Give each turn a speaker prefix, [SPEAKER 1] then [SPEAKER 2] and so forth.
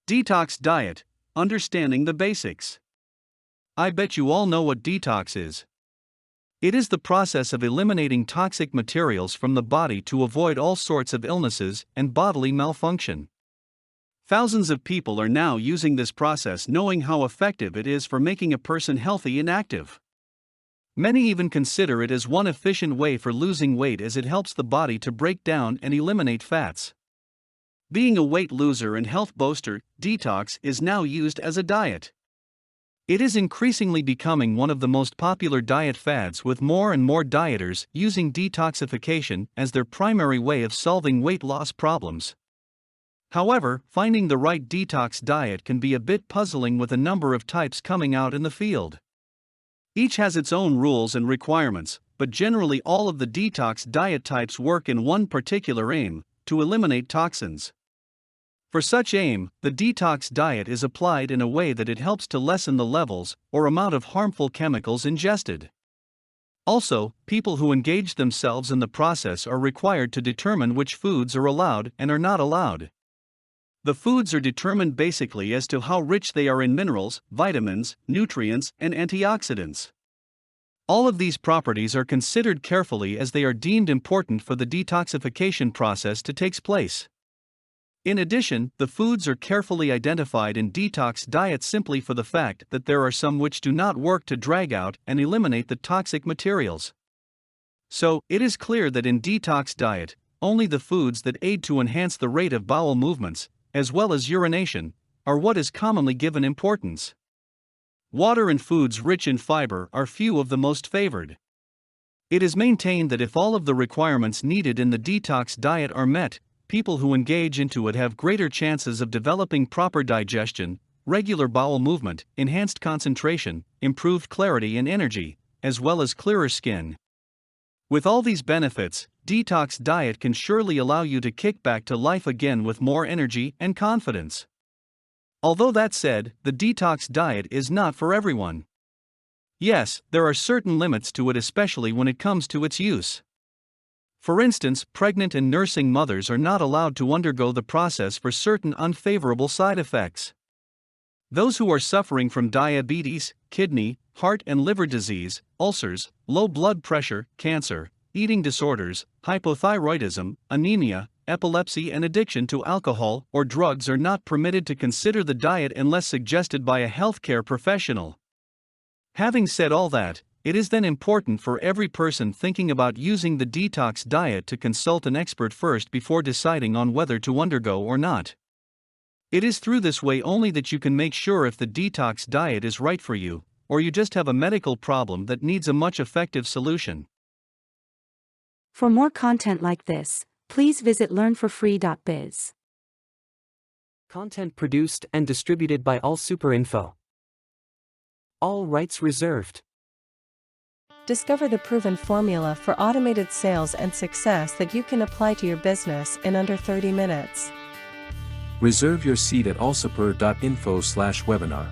[SPEAKER 1] Detox diet, understanding the basics. I bet you all know what detox is. It is the process of eliminating toxic materials from the body to avoid all sorts of illnesses and bodily malfunction. Thousands of people are now using this process, knowing how effective it is for making a person healthy and active. Many even consider it as one efficient way for losing weight, as it helps the body to break down and eliminate fats. Being a weight loser and health boaster, detox is now used as a diet. It is increasingly becoming one of the most popular diet fads, with more and more dieters using detoxification as their primary way of solving weight loss problems. However, finding the right detox diet can be a bit puzzling, with a number of types coming out in the field. Each has its own rules and requirements, but generally all of the detox diet types work in one particular aim: to eliminate toxins. For such aim, the detox diet is applied in a way that it helps to lessen the levels or amount of harmful chemicals ingested. Also, people who engage themselves in the process are required to determine which foods are allowed and are not allowed. The foods are determined basically as to how rich they are in minerals, vitamins, nutrients, and antioxidants. All of these properties are considered carefully, as they are deemed important for the detoxification process to take place. In addition, the foods are carefully identified in detox diets simply for the fact that there are some which do not work to drag out and eliminate the toxic materials. So, it is clear that in detox diet, only the foods that aid to enhance the rate of bowel movements, as well as urination, are what is commonly given importance. Water and foods rich in fiber are few of the most favored. It is maintained that if all of the requirements needed in the detox diet are met, people who engage into it have greater chances of developing proper digestion, regular bowel movement, enhanced concentration, improved clarity and energy, as well as clearer skin. With all these benefits, detox diet can surely allow you to kick back to life again with more energy and confidence. Although that said, the detox diet is not for everyone. Yes, there are certain limits to it, especially when it comes to its use. For instance, pregnant and nursing mothers are not allowed to undergo the process for certain unfavorable side effects. Those who are suffering from diabetes, kidney, heart and liver disease, ulcers, low blood pressure, cancer, eating disorders, hypothyroidism, anemia, epilepsy and addiction to alcohol or drugs are not permitted to consider the diet unless suggested by a healthcare professional. Having said all that, it is then important for every person thinking about using the detox diet to consult an expert first before deciding on whether to undergo or not. It is through this way only that you can make sure if the detox diet is right for you, or you just have a medical problem that needs a much effective solution.
[SPEAKER 2] For more content like this, please visit learnforfree.biz.
[SPEAKER 3] Content produced and distributed by AllSuperInfo. All rights reserved.
[SPEAKER 4] Discover the proven formula for automated sales and success that you can apply to your business in under 30 minutes.
[SPEAKER 5] Reserve your seat at allsuper.info/webinar.